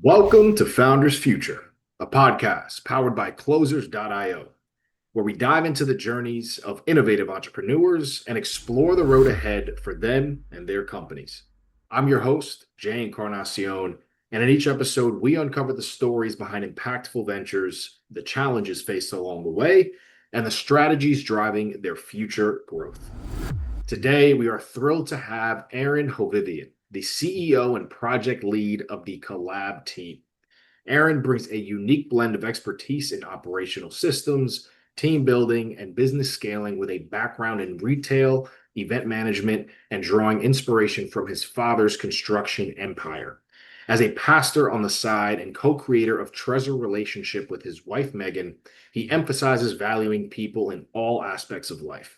Welcome to Founders Future, a podcast powered by Closers.io, where we dive into the journeys of innovative entrepreneurs and explore the road ahead for them and their companies. I'm your host, Jae Encarnacion, and in each episode, we uncover the stories behind impactful ventures, the challenges faced along the way, and the strategies driving their future growth. Today, we are thrilled to have Aaron Hovivian, the CEO and project lead of the Collab team. Aaron brings a unique blend of expertise in operational systems, team building, and business scaling with a background in retail, event management, and drawing inspiration from his father's construction empire. As a pastor on the side and co-creator of Treasure Relationship with his wife, Megan, he emphasizes valuing people in all aspects of life.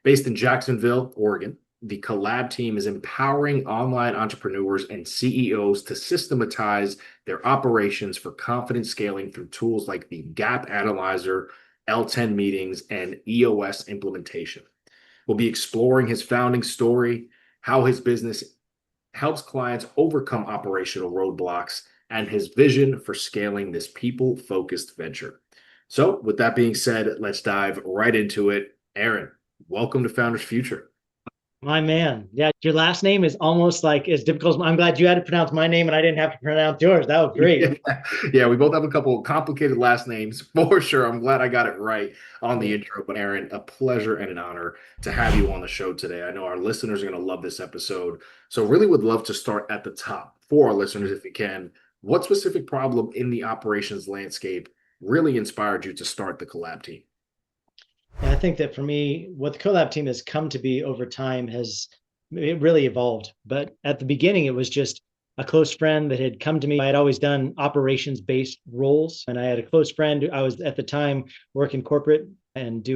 Based in Jacksonville, Oregon, the Collab team is empowering online entrepreneurs and CEOs to systematize their operations for confident scaling through tools like the Gap Analyzer, L10 meetings, and EOS implementation. We'll be exploring his founding story, how his business helps clients overcome operational roadblocks, and his vision for scaling this people-focused venture. So, with that being said, let's dive right into it. Aaron, welcome to Founders Future. My man. Yeah, your last name is almost like as difficult as I'm glad you had to pronounce my name and I didn't have to pronounce yours. That was great. Yeah, we both have a couple of complicated last names for sure. I'm glad I got it right on the intro. But Aaron, a pleasure and an honor to have you on the show today. I know our listeners are going to love this episode. So really would love to start at the top for our listeners if you can. What specific problem in the operations landscape really inspired you to start the Collab team? And I think that for me, what the CoLab team has come to be over time has it really evolved. But at the beginning, it was just a close friend that had come to me. I had always done operations-based roles, and I had a close friend. I was at the time working corporate and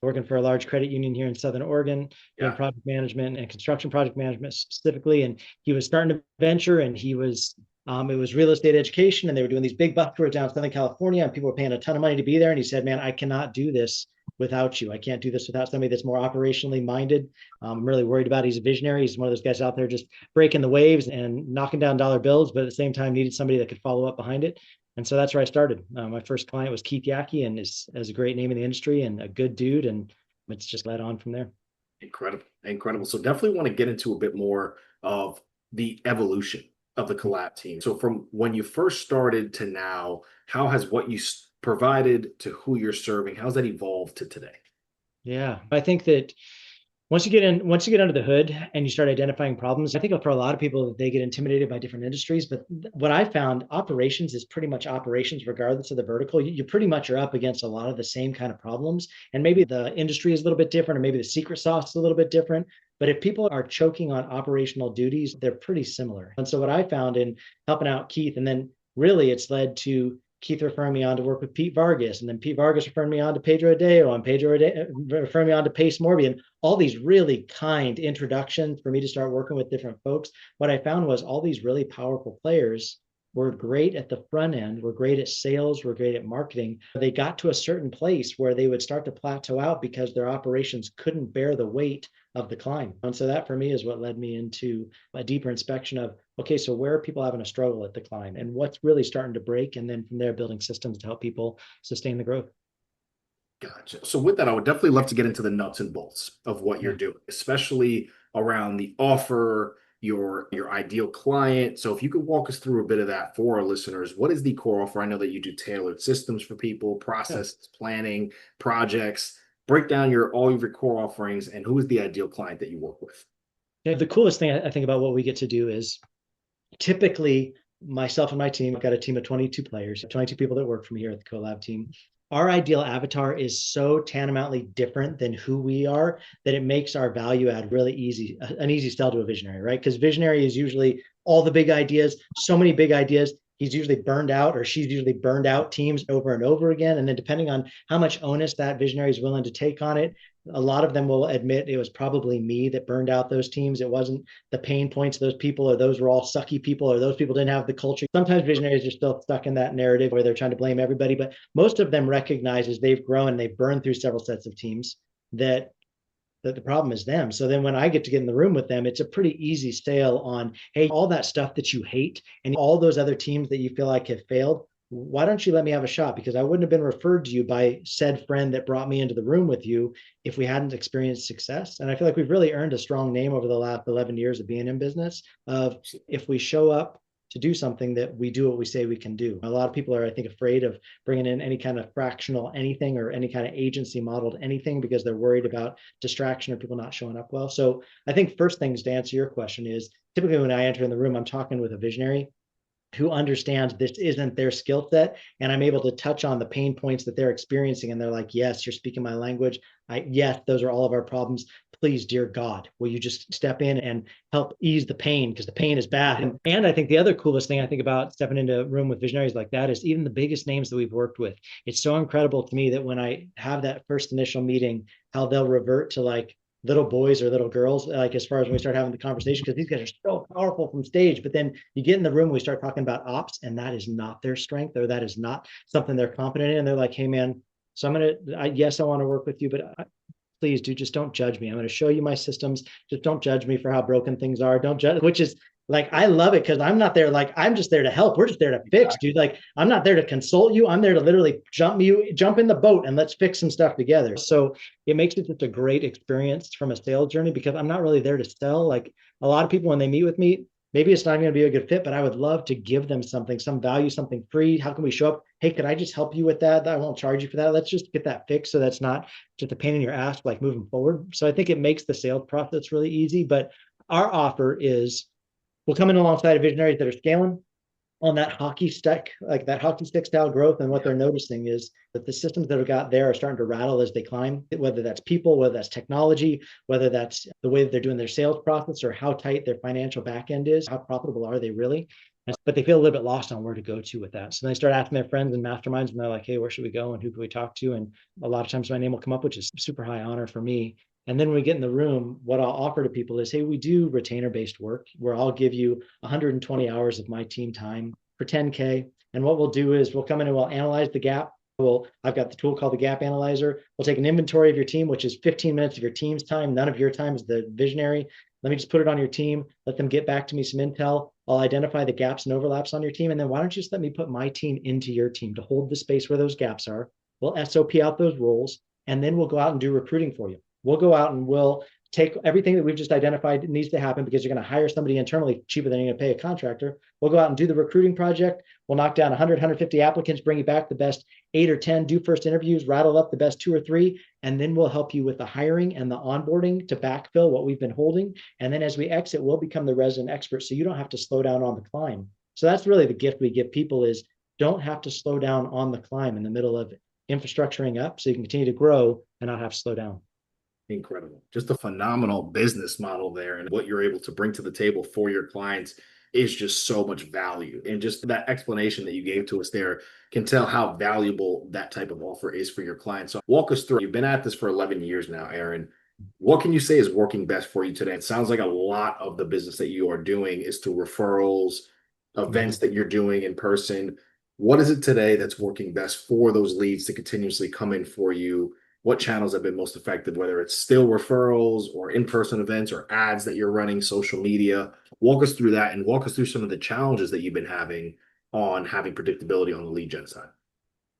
working for a large credit union here in Southern Oregon, doing project management and construction project management specifically. And he was starting to venture, and it was real estate education, and they were doing these big bus tours down Southern California, and people were paying a ton of money to be there. And he said, "Man, I cannot do this without you. I can't do this without somebody that's more operationally minded. I'm really worried about. He's a visionary. He's one of those guys out there just breaking the waves and knocking down dollar bills, but at the same time needed somebody that could follow up behind it." And so that's where I started. My first client was Keith Yackey, and is a great name in the industry and a good dude. And it's just led on from there. Incredible. Incredible. So definitely want to get into a bit more of the evolution of the Collab team. So from when you first started to now, how has what you provided to who you're serving, how's that evolved to today? Yeah, I think that once you get under the hood and you start identifying problems, I think for a lot of people they get intimidated by different industries. But what I found, operations is pretty much operations, regardless of the vertical. You pretty much are up against a lot of the same kind of problems. And maybe the industry is a little bit different, or maybe the secret sauce is a little bit different. But if people are choking on operational duties, they're pretty similar. And so what I found in helping out Keith, and then really it's led to Keith referring me on to work with Pete Vargas, and then Pete Vargas referring me on to Pedro Adeo, and Pedro Adeo referring me on to Pace Morbian. All these really kind introductions for me to start working with different folks. What I found was all these really powerful players were great at the front end, were great at sales, were great at marketing. They got to a certain place where they would start to plateau out because their operations couldn't bear the weight of the climb. And so that for me is what led me into a deeper inspection of, okay, so where are people having a struggle at the climb and what's really starting to break? And then from there, building systems to help people sustain the growth. Gotcha. So with that, I would definitely love to get into the nuts and bolts of what you're doing, especially around the offer, your ideal client. So if you could walk us through a bit of that for our listeners, what is the core offer? I know that you do tailored systems for people, Yeah. processes, planning, projects. Break down all of your core offerings and who is the ideal client that you work with? Yeah, the coolest thing I think about what we get to do is typically myself and my team, I've got a team of 22 players, 22 people that work for me here at the CoLab team. Our ideal avatar is so tantamountly different than who we are that it makes our value add really easy, an easy sell to a visionary, right? Because visionary is usually all the big ideas, so many big ideas. He's usually burned out, or she's usually burned out teams over and over again. And then depending on how much onus that visionary is willing to take on it, a lot of them will admit it was probably me that burned out those teams. It wasn't the pain points of those people, or those were all sucky people, or those people didn't have the culture. Sometimes visionaries are still stuck in that narrative where they're trying to blame everybody, but most of them recognize as they've grown and they've burned through several sets of teams that that the problem is them. So then when I get in the room with them, it's a pretty easy sale on, hey, all that stuff that you hate and all those other teams that you feel like have failed, why don't you let me have a shot? Because I wouldn't have been referred to you by said friend that brought me into the room with you if we hadn't experienced success. And I feel like we've really earned a strong name over the last 11 years of being in business of, if we show up to do something, that we do what we say we can do. A lot of people are, I think, afraid of bringing in any kind of fractional anything or any kind of agency modeled anything because they're worried about distraction or people not showing up well. So I think first things to answer your question is, typically when I enter in the room, I'm talking with a visionary who understands this isn't their skill set, and I'm able to touch on the pain points that they're experiencing, and they're like, yes, you're speaking my language. Yes, those are all of our problems. Please, dear God, will you just step in and help ease the pain, because the pain is bad. And I think the other coolest thing I think about stepping into a room with visionaries like that is even the biggest names that we've worked with. It's so incredible to me that when I have that first initial meeting, how they'll revert to like little boys or little girls, like as far as when we start having the conversation, because these guys are so powerful from stage. But then you get in the room, we start talking about ops, and that is not their strength, or that is not something they're competent in. And they're like, hey man, so yes, I want to work with you, but please do, just don't judge me. I'm going to show you my systems. Just don't judge me for how broken things are. Don't judge, which is like, I love it, because I'm not there like, I'm just there to help. We're just there to fix, dude. Like, I'm not there to consult you. I'm there to literally jump in the boat and let's fix some stuff together. So it makes it just a great experience from a sales journey, because I'm not really there to sell. Like a lot of people, when they meet with me, maybe it's not going to be a good fit, but I would love to give them something, some value, something free. How can we show up? Hey, could I just help you with that? I won't charge you for that. Let's just get that fixed, so that's not just a pain in your ass, like moving forward. So I think it makes the sales process really easy. But our offer is, we'll come in alongside of visionaries that are scaling on that hockey stick, like that hockey stick style growth. And what they're noticing is that the systems that have got there are starting to rattle as they climb, whether that's people, whether that's technology, whether that's the way that they're doing their sales process, or how tight their financial back end is, how profitable are they really? But they feel a little bit lost on where to go to with that. So they start asking their friends and masterminds, and they're like, hey, where should we go? And who can we talk to? And a lot of times my name will come up, which is super high honor for me. And then when we get in the room, what I'll offer to people is, hey, we do retainer-based work where I'll give you 120 hours of my team time for 10K. And what we'll do is we'll come in and we'll analyze the gap. I've got the tool called the Gap Analyzer. We'll take an inventory of your team, which is 15 minutes of your team's time. None of your time as the visionary. Let me just put it on your team. Let them get back to me some intel. I'll identify the gaps and overlaps on your team. And then why don't you just let me put my team into your team to hold the space where those gaps are. We'll SOP out those roles, and then we'll go out and do recruiting for you. We'll go out and we'll take everything that we've just identified needs to happen, because you're going to hire somebody internally cheaper than you're going to pay a contractor. We'll go out and do the recruiting project. We'll knock down 100, 150 applicants, bring you back the best 8 or 10, do first interviews, rattle up the best 2 or 3, and then we'll help you with the hiring and the onboarding to backfill what we've been holding. And then as we exit, we'll become the resident expert, so you don't have to slow down on the climb. So that's really the gift we give people, is don't have to slow down on the climb in the middle of infrastructuring up, so you can continue to grow and not have to slow down. Incredible. Just a phenomenal business model there. And what you're able to bring to the table for your clients is just so much value. And just that explanation that you gave to us there can tell how valuable that type of offer is for your clients. So walk us through. You've been at this for 11 years now, Aaron. What can you say is working best for you today? It sounds like a lot of the business that you are doing is to referrals, events that you're doing in person. What is it today that's working best for those leads to continuously come in for you? What channels have been most effective, whether it's still referrals or in-person events or ads that you're running, social media? Walk us through that, and walk us through some of the challenges that you've been having on having predictability on the lead gen side.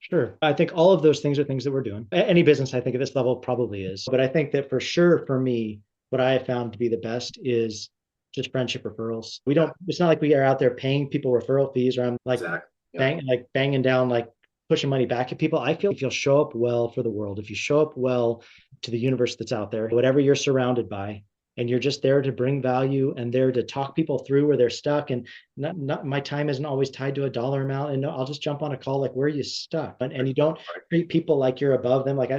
Sure. I think all of those things are things that we're doing. Any business, I think, at this level probably is. But I think that for sure, for me, what I have found to be the best is just friendship referrals. It's not like we are out there paying people referral fees, or I'm like, exactly. Banging down, like pushing money back at people. I feel if you'll show up well for the world, if you show up well to the universe that's out there, whatever you're surrounded by, and you're just there to bring value and there to talk people through where they're stuck. And not my time isn't always tied to a dollar amount. And no, I'll just jump on a call, like, where are you stuck? And you don't treat people like you're above them. Like,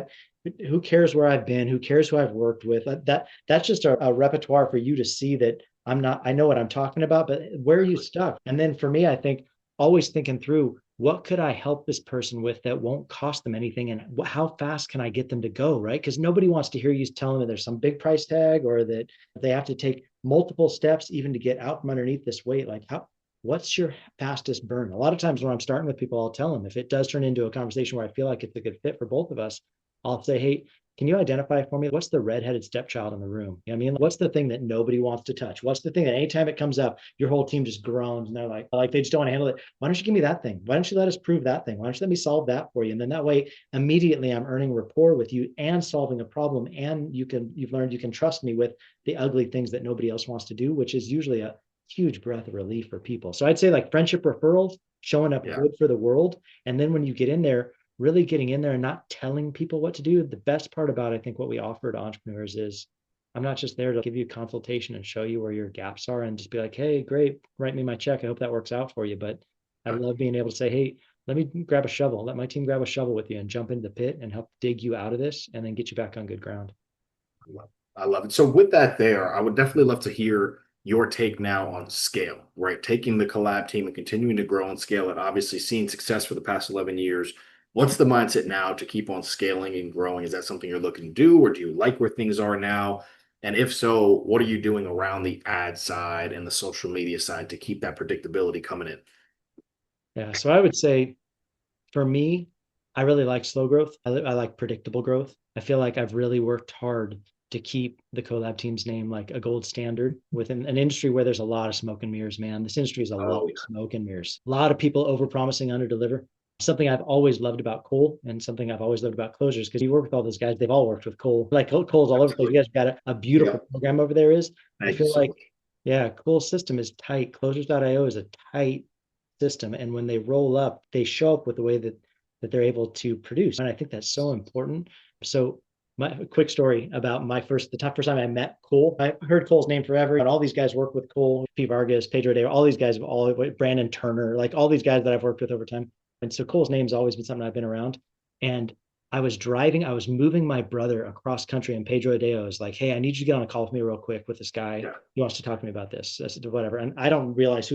who cares where I've been? Who cares who I've worked with? That's just a repertoire for you to see that I know what I'm talking about, but where are you stuck? And then for me, I think always thinking through, what could I help this person with that won't cost them anything? And how fast can I get them to go, right? Because nobody wants to hear you telling them there's some big price tag, or that they have to take multiple steps even to get out from underneath this weight. Like, what's your fastest burn? A lot of times when I'm starting with people, I'll tell them, if it does turn into a conversation where I feel like it's a good fit for both of us, I'll say, hey, can you identify for me what's the redheaded stepchild in the room? You know what I mean? What's the thing that nobody wants to touch? What's the thing that anytime it comes up, your whole team just groans and they're like they just don't want to handle it. Why don't you give me that thing? Why don't you let us prove that thing? Why don't you let me solve that for you? And then that way, immediately I'm earning rapport with you and solving a problem. And you've learned you can trust me with the ugly things that nobody else wants to do, which is usually a huge breath of relief for people. So I'd say like friendship referrals, showing up good for the world. And then when you get in there, really getting in there and not telling people what to do. The best part about, I think, what we offer to entrepreneurs is I'm not just there to give you a consultation and show you where your gaps are and just be like, hey, great, write me my check. I hope that works out for you. But I love being able to say, hey, let me grab a shovel. Let my team grab a shovel with you and jump into the pit and help dig you out of this and then get you back on good ground. I love it. So with that there, I would definitely love to hear your take now on scale, right? Taking the Collab team and continuing to grow and scale it, obviously seeing success for the past 11 years. What's the mindset now to keep on scaling and growing? Is that something you're looking to do, or do you like where things are now? And if so, what are you doing around the ad side and the social media side to keep that predictability coming in? Yeah. So I would say for me, I really like slow growth. I like predictable growth. I feel like I've really worked hard to keep the CoLab team's name like a gold standard within an industry where there's a lot of smoke and mirrors, man. This industry is a lot Oh, of smoke and mirrors. A lot of people over promising, under deliver. Something I've always loved about Cole and something I've always loved about closers, because you work with all those guys, they've all worked with Cole. Like Cole's all over the place. You guys got a yeah. beautiful program over there. I Thank you feel so like, much. yeah, Cole's system is tight. Closers.io is a tight system. And when they roll up, they show up with the way that they're able to produce. And I think that's so important. So my quick story about the first time I met Cole. I heard Cole's name forever, and all these guys work with Cole, P. Vargas, Pedro Day, all these guys, Brandon Turner, like all these guys that I've worked with over time. And so Cole's name's always been something I've been around. And I was moving my brother across country, and Pedro Adeo was like, hey, I need you to get on a call with me real quick with this guy. Yeah. He wants to talk to me about this. I said, whatever. And I don't realize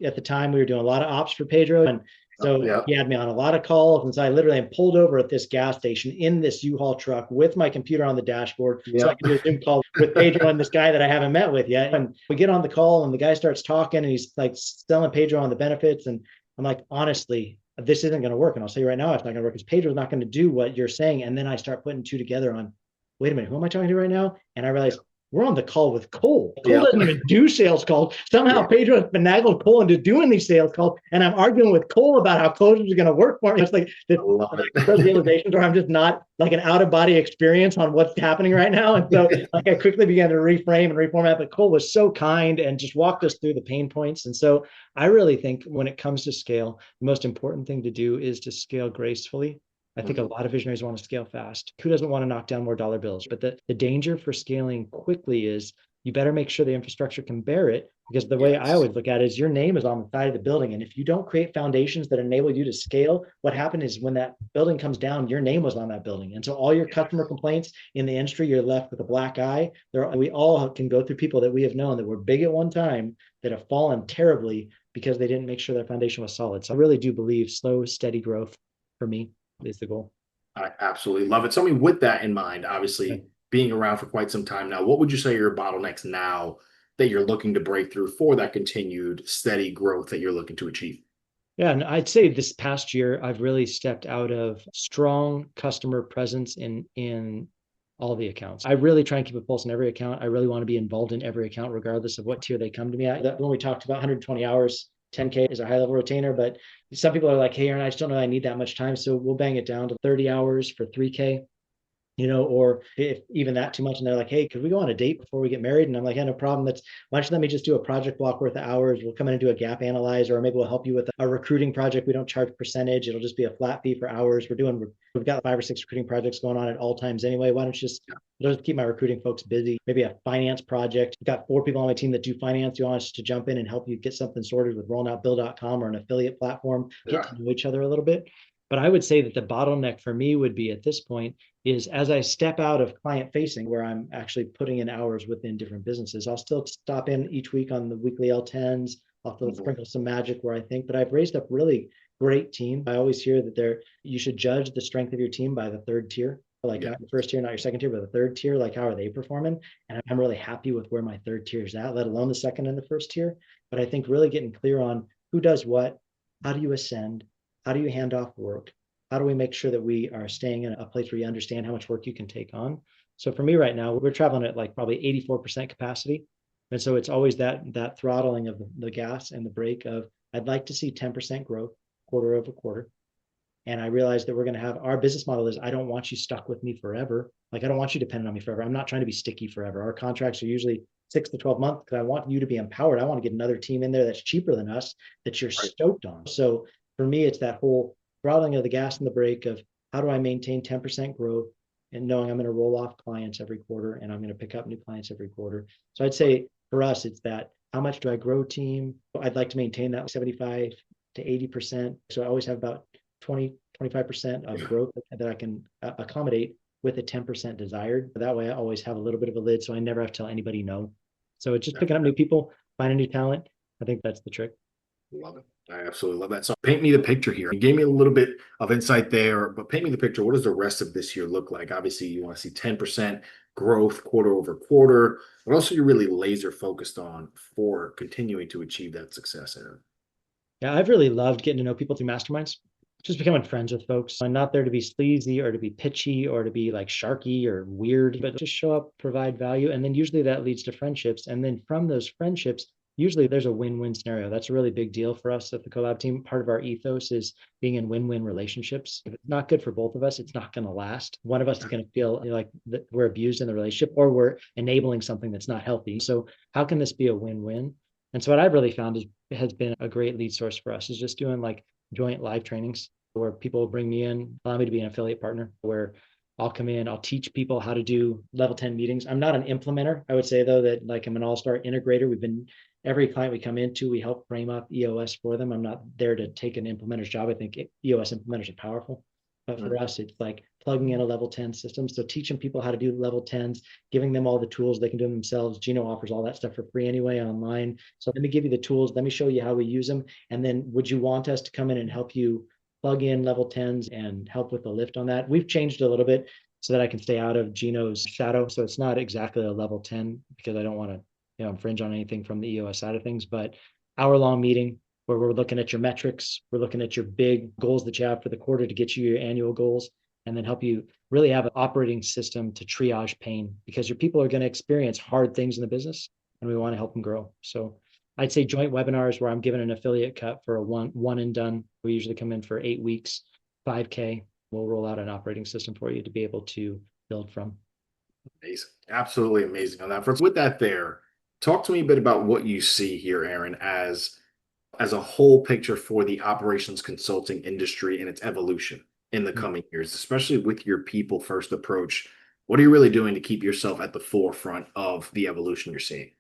at the time we were doing a lot of ops for Pedro. And so Yeah. he had me on a lot of calls. And so I literally am pulled over at this gas station in this U-Haul truck with my computer on the dashboard. Yeah. So I can do a Zoom call with Pedro and this guy that I haven't met with yet. And we get on the call and the guy starts talking and he's like selling Pedro on the benefits. And I'm like, honestly, this isn't going to work. And I'll tell you right now, it's not going to work because Pedro's not going to do what you're saying. And then I start putting two together on, wait a minute, who am I talking to right now? And I realized we're on the call with Cole. Cole doesn't even do sales calls. Somehow Pedro has finagled Cole into doing these sales calls. And I'm arguing with Cole about how closers are going to work for me. It's like this realizations where I'm just not like an out of body experience on what's happening right now. And so like I quickly began to reframe and reformat, but Cole was so kind and just walked us through the pain points. And so I really think when it comes to scale, the most important thing to do is to scale gracefully. I think a lot of visionaries want to scale fast. Who doesn't want to knock down more dollar bills? But the danger for scaling quickly is you better make sure the infrastructure can bear it, because the way I always look at it is your name is on the side of the building. And if you don't create foundations that enable you to scale, what happened is when that building comes down, your name was on that building. And so all your customer complaints in the industry, you're left with a black eye. We all can go through people that we have known that were big at one time that have fallen terribly because they didn't make sure their foundation was solid. So I really do believe slow, steady growth for me is the goal. I absolutely love it. So, I mean, with that in mind, obviously being around for quite some time now, what would you say are your bottlenecks now that you're looking to break through for that continued steady growth that you're looking to achieve? Yeah, and I'd say this past year, I've really stepped out of strong customer presence in all the accounts. I really try and keep a pulse in every account. I really want to be involved in every account, regardless of what tier they come to me at. When we talked about 120 hours, 10K is a high level retainer, but some people are like, hey, Aaron, I just don't know I need that much time. So we'll bang it down to 30 hours for 3K. Or if even that too much, and they're like, hey, could we go on a date before we get married? And I'm like, yeah, no problem. Why don't you let me just do a project block worth of hours? We'll come in and do a gap analyzer, or maybe we'll help you with a recruiting project. We don't charge percentage. It'll just be a flat fee for hours. We've got 5 or 6 recruiting projects going on at all times anyway. Why don't you just keep my recruiting folks busy? Maybe a finance project. We've got 4 people on my team that do finance. You want us to jump in and help you get something sorted with rollingoutbill.com or an affiliate platform, get to know each other a little bit. But I would say that the bottleneck for me would be at this point is as I step out of client facing, where I'm actually putting in hours within different businesses, I'll still stop in each week on the weekly L10s. I'll still sprinkle some magic where I think, but I've raised up really great team. I always hear that you should judge the strength of your team by the 3rd tier, like not your 1st tier, not your 2nd tier, but the 3rd tier, like how are they performing? And I'm really happy with where my 3rd tier is at, let alone the 2nd and the 1st tier. But I think really getting clear on who does what, how do you ascend, how do you hand off work? how do we make sure that we are staying in a place where you understand how much work you can take on? So for me right now, we're traveling at like probably 84% capacity. And so it's always that throttling of the gas and the brake of, I'd like to see 10% growth quarter over quarter. And I realized that we're going to have, our business model is, I don't want you stuck with me forever. Like, I don't want you dependent on me forever. I'm not trying to be sticky forever. Our contracts are usually 6 to 12 months because I want you to be empowered. I want to get another team in there that's cheaper than us, that you're Right. stoked on. So for me, it's that whole throttling of the gas and the brake of, how do I maintain 10% growth and knowing I'm going to roll off clients every quarter and I'm going to pick up new clients every quarter. So I'd say for us, it's that, how much do I grow team? I'd like to maintain that 75 to 80%. So I always have about 25% of growth that I can accommodate with a 10% desired. That way I always have a little bit of a lid, so I never have to tell anybody no. So it's just picking up new people, finding new talent. I think that's the trick. Love it. I absolutely love that. So paint me the picture here. You gave me a little bit of insight there, but paint me the picture. What does the rest of this year look like? Obviously, you want to see 10% growth quarter over quarter. What else are you really laser focused on for continuing to achieve that success, Aaron? Yeah, I've really loved getting to know people through masterminds, just becoming friends with folks. I'm not there to be sleazy or to be pitchy or to be like sharky or weird, but just show up, provide value. And then usually that leads to friendships. And then from those friendships, usually there's a win-win scenario. That's a really big deal for us at the CoLab team. Part of our ethos is being in win-win relationships. If it's not good for both of us, it's not going to last. One of us is going to feel like that we're abused in the relationship, or we're enabling something that's not healthy. So how can this be a win-win? And so what I've really found has been a great lead source for us, is just doing like joint live trainings where people bring me in, allow me to be an affiliate partner, where I'll come in, I'll teach people how to do level 10 meetings. I'm not an implementer. I would say though that like I'm an all-star integrator. Every client we come into, we help frame up EOS for them. I'm not there to take an implementer's job. I think EOS implementers are powerful. But for us, it's like plugging in a level 10 system. So teaching people how to do level 10s, giving them all the tools they can do them themselves. Gino offers all that stuff for free anyway online. So let me give you the tools. Let me show you how we use them. And then would you want us to come in and help you plug in level 10s and help with the lift on that? We've changed a little bit so that I can stay out of Gino's shadow. So it's not exactly a level 10 because I don't want to, infringe on anything from the EOS side of things, but hour-long meeting where we're looking at your metrics, we're looking at your big goals that you have for the quarter to get you your annual goals, and then help you really have an operating system to triage pain, because your people are going to experience hard things in the business and we want to help them grow. So I'd say joint webinars where I'm given an affiliate cut for a one and done. We usually come in for 8 weeks, 5K. We'll roll out an operating system for you to be able to build from. Amazing. Absolutely amazing on that. With that there, talk to me a bit about what you see here, Aaron, as a whole picture for the operations consulting industry and its evolution in the coming years, especially with your people first approach. What are you really doing to keep yourself at the forefront of the evolution you're seeing?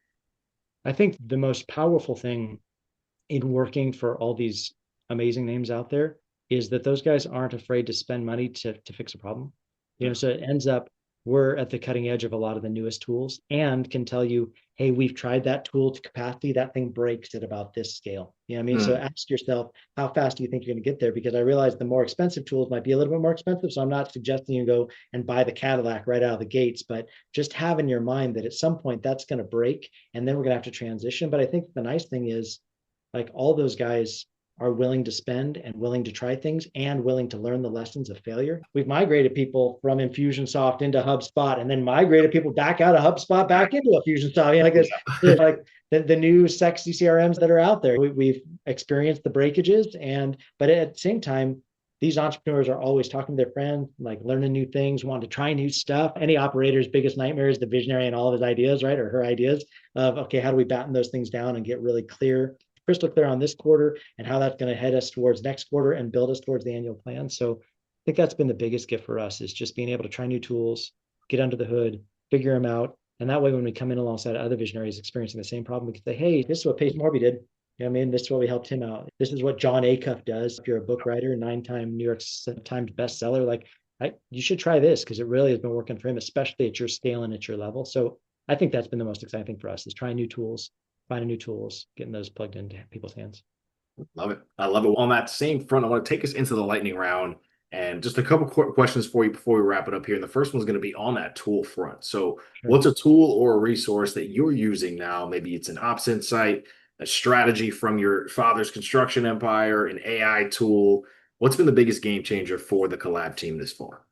I think the most powerful thing in working for all these amazing names out there is that those guys aren't afraid to spend money to fix a problem. So it ends up, we're at the cutting edge of a lot of the newest tools and can tell you, hey, we've tried that tool to capacity, that thing breaks at about this scale. You know what I mean? So ask yourself, how fast do you think you're going to get there? Because I realize the more expensive tools might be a little bit more expensive. So I'm not suggesting you go and buy the Cadillac right out of the gates, but just have in your mind that at some point that's going to break and then we're going to have to transition. But I think the nice thing is, like, all those guys are willing to spend and willing to try things and willing to learn the lessons of failure. We've migrated people from Infusionsoft into HubSpot and then migrated people back out of HubSpot back into Infusionsoft. Like there's like the new sexy CRMs that are out there. We've experienced the breakages, but at the same time, these entrepreneurs are always talking to their friends, like learning new things, wanting to try new stuff. Any operator's biggest nightmare is the visionary and all of his ideas, right? Or her ideas of, okay, how do we batten those things down and get really crystal clear on this quarter and how that's going to head us towards next quarter and build us towards the annual plan. So I think that's been the biggest gift for us, is just being able to try new tools, get under the hood, figure them out. And that way, when we come in alongside other visionaries experiencing the same problem, we can say, hey, this is what Pace Morby did. You know what I mean? This is what we helped him out. This is what John Acuff does. If you're a book writer, 9-time New York Times bestseller, you should try this because it really has been working for him, especially at your scale and at your level. So I think that's been the most exciting thing for us, is trying new tools, finding new tools, getting those plugged into people's hands. Love it. I love it. On that same front, I want to take us into the lightning round and just a couple quick questions for you before we wrap it up here. And the first one's going to be on that tool front. So Sure. what's a tool or a resource that you're using now? Maybe it's an ops insight, a strategy from your father's construction empire, an AI tool. What's been the biggest game changer for the Collab team this far?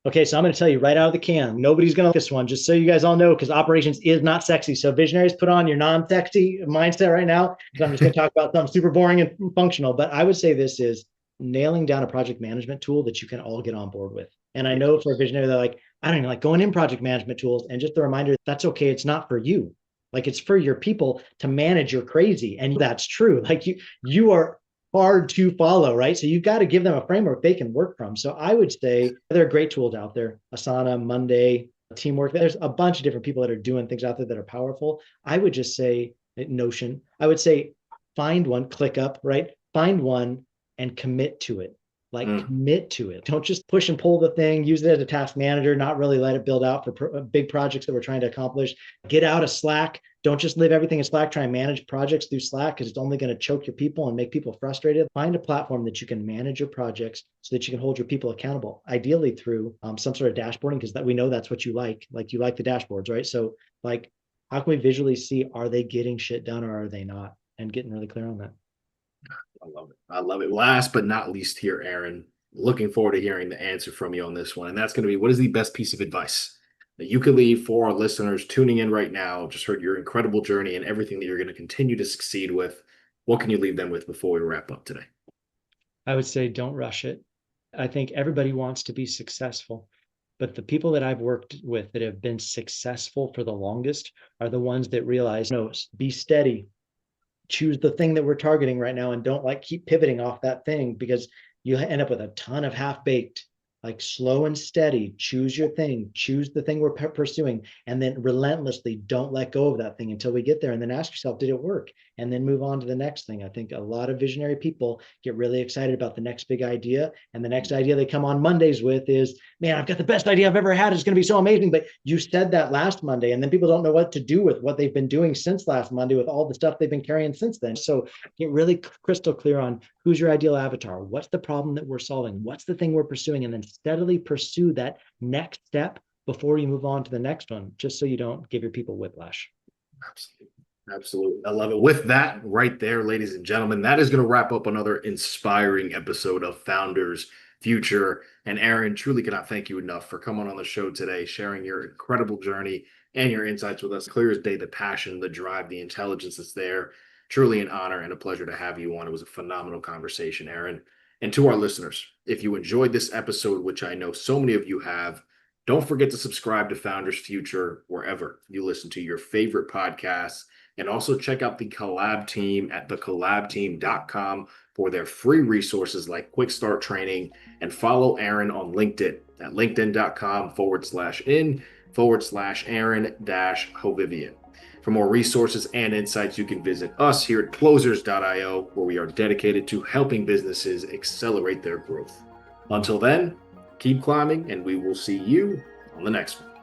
Okay, so I'm going to tell you right out of the can. Nobody's going to like this one, just so you guys all know, because operations is not sexy. So visionaries, put on your non-sexy mindset right now, because I'm just going to talk about something super boring and functional. But I would say this is nailing down a project management tool that you can all get on board with. And I know for a visionary, they're like, I don't even like going in project management tools. And just a reminder, that's okay. It's not for you. Like it's for your people to manage your crazy. And that's true. Like you are hard to follow, right? So you've got to give them a framework they can work from. So I would say there are great tools out there, Asana, Monday, Teamwork. There's a bunch of different people that are doing things out there that are powerful. I would just say Notion. I would say find one, ClickUp, right? Find one and commit to it. Like commit to it. Don't just push and pull the thing, use it as a task manager, not really let it build out for big projects that we're trying to accomplish. Get out of Slack. Don't just live everything in Slack. Try and manage projects through Slack because it's only going to choke your people and make people frustrated. Find a platform that you can manage your projects so that you can hold your people accountable, ideally through some sort of dashboarding, because that we know that's what you like. Like you like the dashboards, right? So like, how can we visually see, are they getting shit done or are they not? And getting really clear on that. I love it. I love it. Last but not least here, Aaron, looking forward to hearing the answer from you on this one. And that's going to be, what is the best piece of advice that you could leave for our listeners tuning in right now? Just heard your incredible journey and everything that you're going to continue to succeed with. What can you leave them with before we wrap up today? I would say don't rush it. I think everybody wants to be successful, but the people that I've worked with that have been successful for the longest are the ones that realize, no, be steady, choose the thing that we're targeting right now, and don't like keep pivoting off that thing, because you end up with a ton of half-baked. Like slow and steady, choose your thing, choose the thing we're pursuing, and then relentlessly don't let go of that thing until we get there. And then ask yourself, did it work? And then move on to the next thing. I think a lot of visionary people get really excited about the next big idea. And the next idea they come on Mondays with is, man, I've got the best idea I've ever had. It's going to be so amazing. But you said that last Monday, and then people don't know what to do with what they've been doing since last Monday with all the stuff they've been carrying since then. So get really crystal clear on who's your ideal avatar. What's the problem that we're solving? What's the thing we're pursuing? And then steadily pursue that next step before you move on to the next one, just so you don't give your people whiplash. Absolutely. Absolutely. I love it. With that right there, ladies and gentlemen, that is going to wrap up another inspiring episode of Founders Future. And Aaron, truly cannot thank you enough for coming on the show today, sharing your incredible journey and your insights with us. Clear as day, the passion, the drive, the intelligence that's there. Truly an honor and a pleasure to have you on. It was a phenomenal conversation, Aaron. And to our listeners, if you enjoyed this episode, which I know so many of you have, don't forget to subscribe to Founders Future wherever you listen to your favorite podcasts. And also check out the Collab team at thecollabteam.com for their free resources like quick start training, and follow Aaron on LinkedIn at linkedin.com/in/Aaron-Hovivian. For more resources and insights, you can visit us here at closers.io, where we are dedicated to helping businesses accelerate their growth. Until then, keep climbing, and we will see you on the next one.